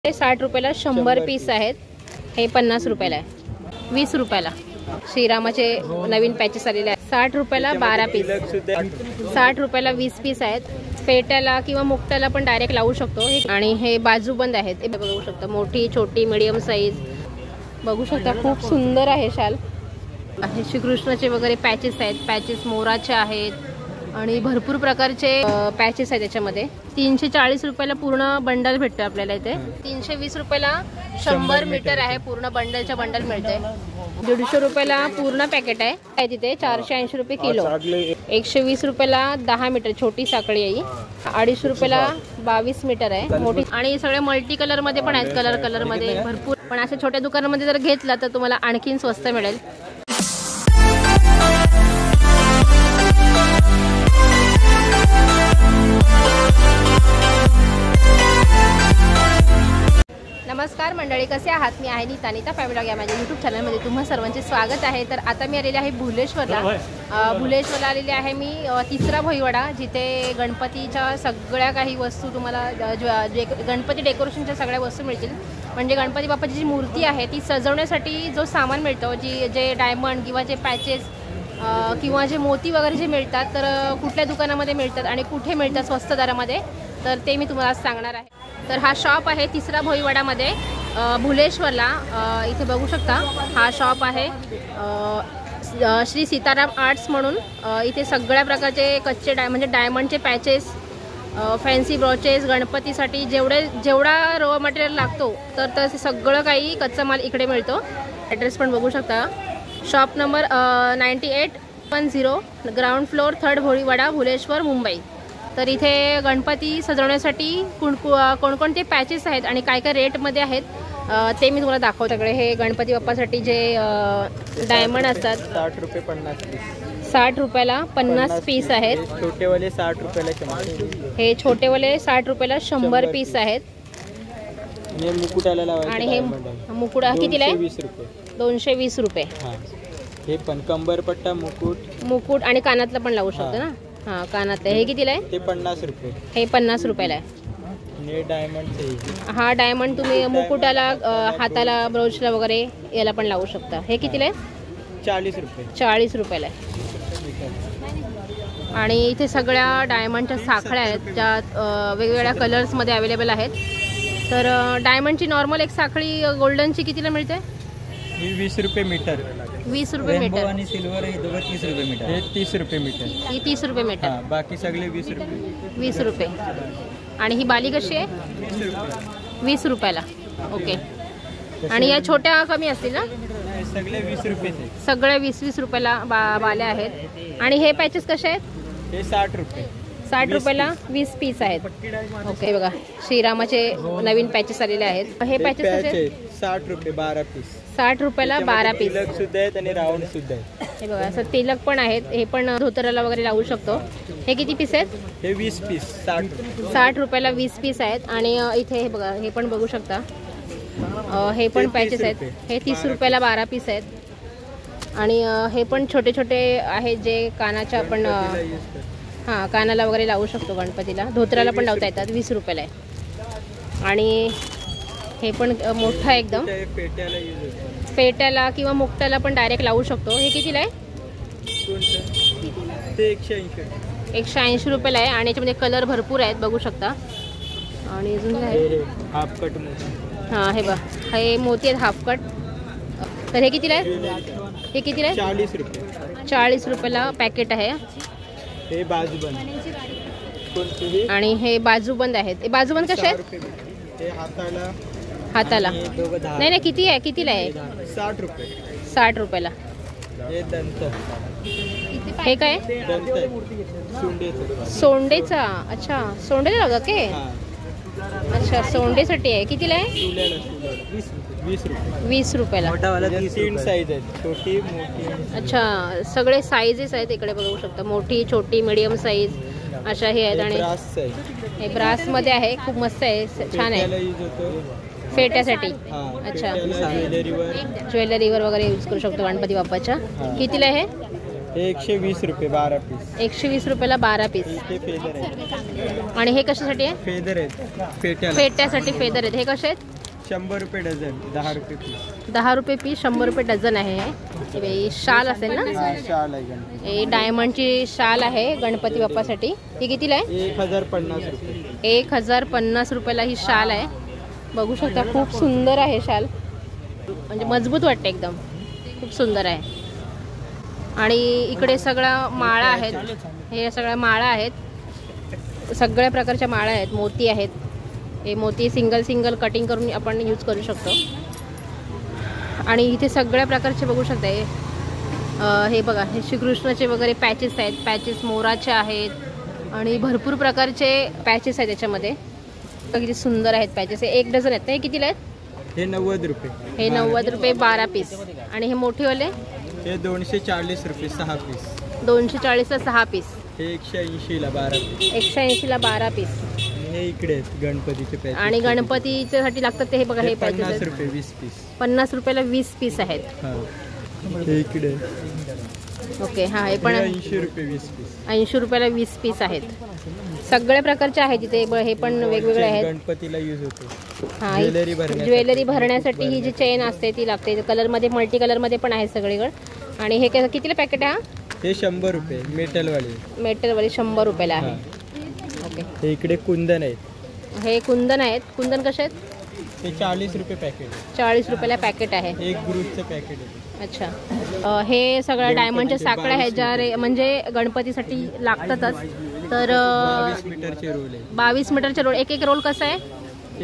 60 रुपयाला 100 पीस आहेत. हे 50 रुपयाला आहे. 20 रुपयाला श्रीरामाचे नवीन पॅचेस आलेले आहेत. 60 रुपयाला 12 पीस. 60 रुपयाला 20 पीस आहेत. फेट्याला किंवा मुक्ताला पण डायरेक्ट लावू शकतो. आणि हे बाजूबंद आहेत. हे बघू शकता, मोठी छोटी मीडियम साईज बघू शकता. खूप सुंदर आहे शाल. हे श्रीकृष्णाचे वगैरे पॅचेस आहेत. पॅचेस मोराचे आहेत आणि भरपूर प्रकारचे पॅचेस आहेत त्याच्यामध्ये. 340 रुपयाला पूर्ण बंडल भेटतं आपल्याला इथे. 320 रुपयाला 100 मीटर आहे. पूर्ण बंडलच्या बंडल मिळते. 150 रुपयाला पूर्ण पॅकेट आहे तिथे. 480 रुपये किलो. 120 रुपयाला 10 मीटर छोटी साखळी आहे. 250 रुपयाला 22 मीटर आहे मोठी. आणि सगळे मल्टी कलर मध्ये पण आहेत. कलर मध्ये भरपूर. पण अशा छोट्या दुकानामध्ये जर घेतला तर तुम्हाला आणखीन स्वस्त मिळेल. नमस्कार मंडळी, कसे आहात? मी आहे नीता फॅमिली व्लॉग या माझ्या यूट्यूब चॅनलमध्ये तुम्हा सर्वांचे स्वागत आहे. तर आता मी आलेले आहे भुलेश्वरला आलेले आहे मी. तिसरा भोईवाडा, जिथे गणपतीच्या सगळ्या काही वस्तू तुम्हाला गणपती डेकोरेशनच्या सगळ्या वस्तू मिळतील. म्हणजे गणपती बाप्पाची जी मूर्ती आहे ती सजवण्यासाठी जो सामान मिळतो, जे डायमंड किंवा जे पॅचेस किंवा जे मोती वगैरे जे मिळतात, तर कुठल्या दुकानामध्ये मिळतात आणि कुठे मिळतात स्वस्त दरामध्ये, तर ते मी तुम्हाला सांगणार आहे. तर हा शॉप आहे तिसरा भोईवाडामध्ये भुलेश्वरला. इथे बघू शकता हा शॉप आहे श्री सीताराम आर्ट्स म्हणून. इथे सगळ्या प्रकारचे कच्चे म्हणजे डायमंडचे पॅचेस, फॅन्सी ब्रॉचेस, गणपतीसाठी जेवढा रॉ मटेरियल लागतो तर सगळं काही कच्चा माल इकडे मिळतो. ॲड्रेस पण बघू शकता. Shop number 9810 ground floor 3rd Bhoiwada Bhuleshwar Mumbai. तर इथे गणपती सजवण्यासाठी कोणकोणते पॅचेस आहेत आणि काय काय रेटमध्ये आहेत ते मी तुम्हाला दाखवतो. सगळे हे गणपती बाप्पासाठी जे डायमंड असतात 60 रुपये 50 पीस. 60 रुपयाला 50 पीस आहेत. छोटेवाले 60 रुपयाला 100. हे छोटेवाले 60 रुपयाला 100 पीस आहेत. मुकुटाला लावायचे. आणि हे मुकुट कितीला आहे? 220 रुपये. 220 रुपये. हे पण कंबरपट्टा मुकुट आणि कानातलं पण लावू शकतो ना. हां, कानातलं हे कितीला आहे? ते 50 रुपये. हे 50 रुपयाला आहे. हा डायमंड तुम्ही मुकुटाला, हाताला, ब्रोचला वगैरे याला पण लावू शकता. हे कितीला आहे? 40 रुपये. 40 रुपयाला आहे. आणि इथे सगळ्या डायमंडच्या साखळ्या आहेत, ज्यात वेगवेगळ्या कलर्समध्ये अवेलेबल आहेत. तर डायमंडची नॉर्मल एक साखळी गोल्डनची कितीला मिळते? 20 रुपये मीटर. 20 रुपये मीटर. आणि सिल्वर हे 30 रुपये मीटर. हे 30 रुपये मीटर. ही 30 रुपये मीटर. बाकी सगळे 20 रुपये. 20 रुपये. आणि ही बाली कशी आहे? 20 रुपयाला. ओके. आणि या छोट्या कमी असतील ना? सगळे 20 रुपये. सगळे 20 रुपयाला बाल्या आहेत. आणि हे पॅचेस कसे आहेत? हे 60 रुपये. 60 रुपयाला 20 पीस आहेत. ओके. बघा, श्रीरामाचे नवीन पॅचेस आलेले आहेत. हे पॅचेस कसे? 60 रुपये 12 पीस. 60 रुपयाला 12 पीस. तिलक सुद्धा आहेत आणि राऊंड सुद्धा आहेत. हे बघा, असं तिलक पण आहेत. हे पण धोतराला वगैरे लावू शकतो. हे किती पीस आहेत? हे 20 पीस. 60 रुपयाला 20 पीस आहेत. आणि इथे हे बघा, हे पण बघू शकता. हे पण पॅचेस आहेत. हे 30 रुपयाला 12 पीस आहेत. आणि हे पण छोटे छोटे आहेत जे कानाच्या आपण हां कानाला वगैरे लावू शकतो. गणपतीला, धोतराला पण लावता येतात. 20 रुपयाला आहे. आणि हे पण मोठं आहे एकदम. फेट्याला किंवा मुक्ताला पण डायरेक्ट लावू शकतो. हे कितीला आहे? ते 180. 180 रुपयाला आहे. आणि याच्यामध्ये कलर भरपूर आहेत बघू शकता. आणि अजून काय आहे? Half cut. हां, हे बघा, हे मोती आहेत हाफ कट. तर हे कितीला आहे? हे कितीला आहे? 40 रुपये. 40 रुपयाला पॅकेट आहे. हे बाजूबंद. आणि हे बाजूबंद आहेत. हे बाजूबंद कसे आहेत? हे हाताला नाही किती आहे? कितीला आहे? 60 रुपये. 60 रुपयाला. हे दंत. हे काय? सोंडेचा. अच्छा, सोंडेला लावतात के? अच्छा, सोंडेसाठी आहे. कितीला आहे? 20 रुपयाला. 3 साईज आहेत, छोटी मोठी. अच्छा, सगळे साईजेस आहेत इकडे बघू शकता. मोठी, छोटी, मीडियम साईज अशा हे आहेत. आणि हे ब्रास मध्ये आहे. खूप मस्त आहे, छान आहे. फेट्यासाठी. अच्छा, ज्वेलरीवर वगैरे यूज करू शकतो गणपती बाप्पाच्या. कितीला आहे? हे 120 रुपये 12 पीस. 120 रुपयाला 12 पीस. हे फेदर आहे. आणि हे कशासाठी आहे? फेदर आहेत फेट्याला. फेट्यासाठी फेदर आहेत. हे कसे आहेत? 100 रुपये डझन, 10 रुपये पीस. 10 रुपये पीस, 100 रुपये डझन आहे. हे बाई शाल असेल ना? शाल आहे गणपती. हे डायमंडची शाल आहे गणपती बाप्पासाठी. ही कितीला आहे? 1050 रुपये. 1050 रुपयाला ही शाल आहे. बघू शकता खूप सुंदर आहे शाल, म्हणजे मजबूत वाटते एकदम, खूप सुंदर आहे. आणि इकडे सगळ्या माळा आहेत. हे सगळ्या माळा आहेत, सगळ्या प्रकारच्या माळा आहेत. मोती आहेत. हे मोती सिंगल कटिंग करून आपण यूज करू शकतो. आणि इथे सगळ्या प्रकारचे बघू शकता. हे बघा, हे श्रीकृष्णाचे वगैरे पॅचेस आहेत. पॅचेस मोराचे आहेत आणि भरपूर प्रकारचे पॅचेस आहेत त्याच्यामध्ये. किती सुंदर आहेत पॅचेस. हे 1 डझन आहेत. हे कितीला आहेत? हे 90 रुपये. हे 90 रुपये 12 पीस. आणि हे मोठेवाले? हे 240 रुपये 6 पीस. 240ला 6 पीस. हे 180ला 12 पीस. 180ला 12 पीस. हे इकडे आहेत गणपतीचे पॅचेस. आणि गणपतीच्या साठी लागतात ते. हे बघा, हे पॅचेस 50 रुपये 20 पीस. 50 रुपयाला 20 पीस आहेत. हे इकडे. ओके. हा, हे पण 80 रुपये 20 पीस. 80 रुपयाला 20 पीस आहेत. सगळ्या प्रकारचे आहेत इथे. हे पण वेगवेगळे आहेत. गणपतीला यूज होते. हा, ज्वेलरी भरण्यासाठी ही जी चेन असते ती लागते. कलरमध्ये मल्टी कलरमध्ये पण आहे सगळीकडे. आणि हे कितीला पॅकेट आहे? हे 100 रुपये मेटलवाले. मेटलवाले 100 रुपयाला आहे. ओके. हे इकडे कुंदन आहेत. हे कुंदन आहेत. कुंदन कसे आहेत? हे 40 रुपये पॅकेट. 40 रुपयाला पॅकेट आहे. एक ग्रुपचं पॅकेट आहे. अच्छा. हे सगळ्या डायमंडच्या साखळ्या आहेत ज्या म्हणजे गणपतीसाठी लागतातच. तर 22 मीटरचे रोल आहे. 22 मीटरचे रोल. एक रोल कसा आहे?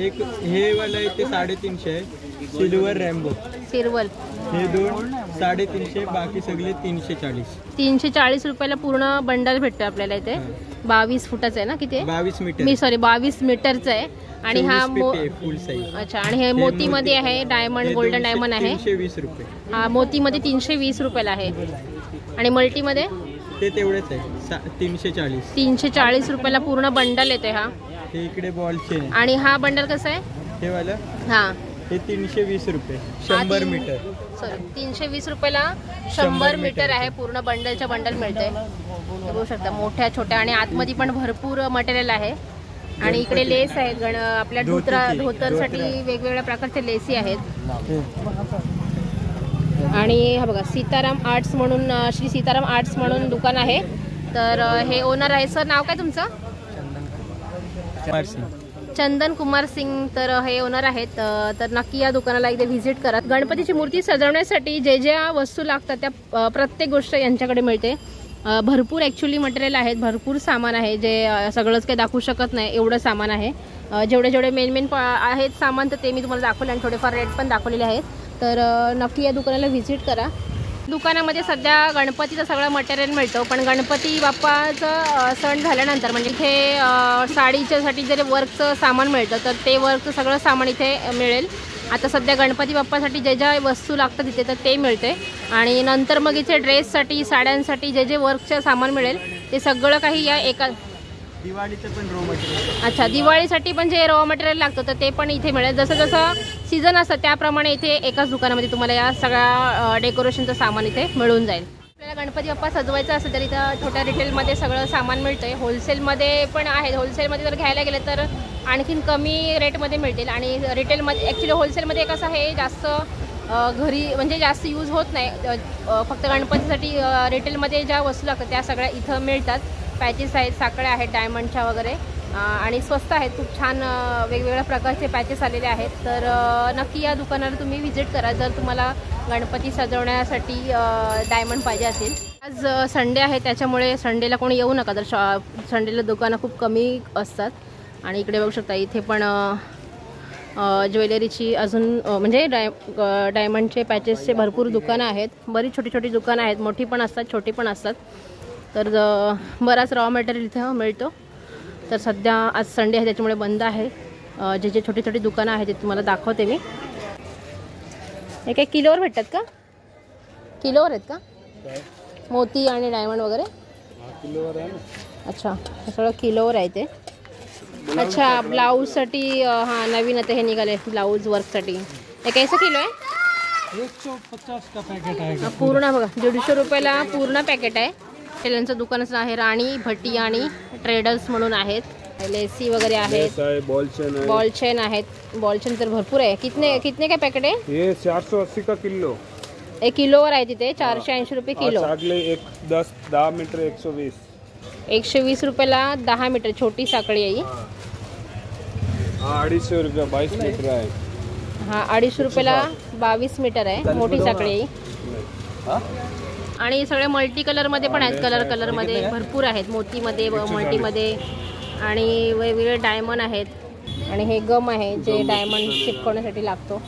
एक हे वाला आहे ते 350 आहे. Silver Rambo. सिल्वर. हे 2 350. बाकी सगळे 340. 340 रुपयाला पूर्ण बंडल भेटतो आपल्याला इथे. 22 फुटाचं आहे ना? किती? 22 मीटर. 22 मीटरचं आहे. आणि हा फुल साईज. अच्छा. आणि हे मोतीमध्ये आहे. डायमंड, गोल्डन डायमंड आहे. 320 रुपये. हा, मोतीमध्ये 320 रुपयाला आहे. आणि मल्टीमध्ये ते तेवढेच आहे 340. 340 रुपयाला पूर्ण बंडल येते हा. हे इकडे बॉल चेन आहे. आणि हा बंडल कसा आहे? हे वाला? हा, हे 320 रुपये 100 मीटर. सॉरी, 320 रुपयाला 100 मीटर आहे. पूर्ण बंडलच्या बंडल मिळते. बघू शकता, मोठ्या छोट्या. आणि आतमध्ये पण भरपूर मटेरियल आहे. आणि इकडे लेस आहेत. आपल्या धोतरसाठी वेगवेगळ्या प्रकारचे लेसी आहेत. आणि हा बघा, सीताराम आर्ट्स म्हणून, श्री सीताराम आर्ट्स म्हणून दुकान आहे. तर हे ओनर आहे. सर, नाव काय तुमचं? चंदन कुमार सिंग. तर हे ओनर आहेत. तर नक्की या दुकानाला एकदा व्हिजिट करा. गणपतीची मूर्ती सजवण्यासाठी जे ज्या वस्तू लागतात त्या प्रत्येक गोष्ट यांच्याकडे मिळते. भरपूर ॲक्च्युली मटेरियल आहेत. भरपूर सामान आहे. जे सगळंच काही दाखवू शकत नाही एवढं सामान आहे. जेवढे मेन आहेत सामान तर ते मी तुम्हाला दाखवले. आणि थोडेफार रेट पण दाखवलेले आहेत. तर नक्की या दुकानाला व्हिजिट करा. दुकानामध्ये सध्या गणपतीचं सगळं मटेरियल मिळतं. पण गणपती बाप्पाचं सण झाल्यानंतर म्हणजे इथे साडीच्यासाठी जरी वर्कचं सामान मिळतं तर ते वर्कचं सगळं सामान इथे मिळेल. आता सध्या गणपती बाप्पासाठी जे ज्या वस्तू लागतात इथे तर ते मिळते. आणि नंतर मग इथे ड्रेससाठी, साड्यांसाठी जे वर्कचं सामान मिळेल ते सगळं काही या एका दिवाळीचं पण रॉ मटेरियल. अच्छा, दिवाळीसाठी पण जे रॉ मटेरियल लागतं तर ते पण इथे मिळेल. जसं जसं सीझन असतं त्याप्रमाणे इथे एकाच दुकानामध्ये तुम्हाला या सगळ्या डेकोरेशनचं सामान इथे मिळून जाईल. आपल्याला गणपती बाप्पा सजवायचा असेल तर इथं छोट्या रिटेलमध्ये सगळं सामान मिळतंय. होलसेलमध्ये पण आहे. होलसेलमध्ये जर घ्यायला गेलं तर आणखीन कमी रेटमध्ये मिळतील. आणि रिटेलमध्ये ॲक्च्युली होलसेलमध्ये कसं आहे, जास्त घरी म्हणजे जास्त यूज होत नाही. फक्त गणपतीसाठी रिटेलमध्ये ज्या वस्तू लागतात त्या सगळ्या इथं मिळतात. पॅचेस आहेत, साखळ्या आहेत डायमंडच्या वगैरे. आणि स्वस्त आहेत. खूप छान वेगवेगळ्या प्रकारचे पॅचेस आलेले आहेत. तर नक्की या दुकानाला तुम्ही व्हिजिट करा जर तुम्हाला गणपती सजवण्यासाठी डायमंड पाहिजे असेल. आज संडे आहे त्याच्यामुळे संडेला कोणी येऊ नका. तर संडेला दुकानं खूप कमी असतात. आणि इकडे बघू शकता इथे पण ज्वेलरीची अजून म्हणजे डायमंडचे पॅचेसचे भरपूर दुकानं आहेत. बरीच छोटी छोटी दुकानं आहेत. मोठी पण असतात, छोटी पण असतात. तर बराच रॉ मटेरियल इथं मिळतो. तर सध्या आज संडे आहे त्याच्यामुळे बंद आहे. जे जे छोटी छोटी दुकानं आहेत ते तुम्हाला दाखवते मी. हे काय किलोवर भेटतात का? किलोवर आहेत का मोती आणि डायमंड वगैरे? किलोवर आहे. अच्छा, सगळं किलोवर आहे ते. अच्छा, ब्लाऊजसाठी हां नवीन आता हे निघाले ब्लाऊज वर्कसाठी. हे कैसे किलो आहे? 150 का पैकेट आएगा। पूर्ण बघा 150 रुपयाला पूर्ण पॅकेट आहे. टेलरचं दुकानच आहे. राणी भट्टी आणि ट्रेडर्स म्हणून आहेत. लेसी वगैरे आहेत. बॉल चेन आहेत. बॉल चेन तर भरपूर आहे. कितने काय पॅकेट आहे? ये 480 का किलो. 1 किलोवर आहे तिथे 480 रुपये किलो. 10 मीटर 120. 120 रुपयाला 10 मीटर छोटी साखळी आहे. 250 रुपये 22 मीटर आहे. हा 250 रुपयाला 22 मीटर आहे मोठी साखळी आहे. आणि सगळे मल्टी कलर मध्ये पण आहेत. कलर मध्ये भरपूर आहेत. मोतीमध्ये मल्टी मध्ये आणि वेगवेगळे डायमंड आहेत. आणि हे गम आहे जे डायमंड चिपकवण्यासाठी लागतो.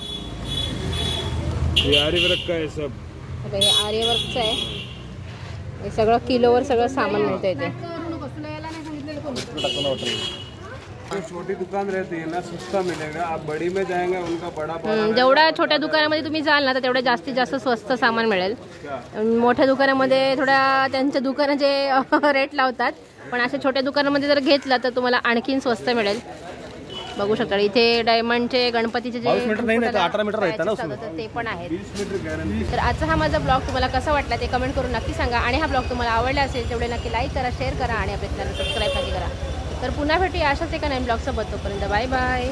आरीवर्क का आहे सब. हे आर्यवर्कचं आहे. हे सगळं किलोवर सगळं सामान मिळतं इथे. छोटी दुकान रहती है ना सस्ता मिलेगा. आप बड़ी में जाएंगे उनका बड़ा जेवढ्या छोट्या दुकानामध्ये तुम्ही जाल ना तर तेवढ्या जास्तीत जास्त स्वस्त सामान मिळेल. मोठ्या दुकानामध्ये थोडा त्यांच्या दुकानाचे रेट लावतात. पण अशा छोट्या दुकानामध्ये जर घेतलं तर तुम्हाला आणखीन स्वस्त मिळेल. बघू शकता इथे डायमंडचे गणपतीचे जे 18 मीटर आहेत ना ते पण आहेत. तर आजचा हा माझा ब्लॉग तुम्हाला कसा वाटला ते कमेंट करून नक्की सांगा. आणि हा ब्लॉग तुम्हाला आवडला असेल तेवढे नक्की लाईक करा, शेअर करा आणि आपल्या चॅनल सबस्क्राईब नक्की करा. तर पुन्हा भेटूया अशाच एका नवीन ब्लॉगसोबत. तोपर्यंत बाय बाय.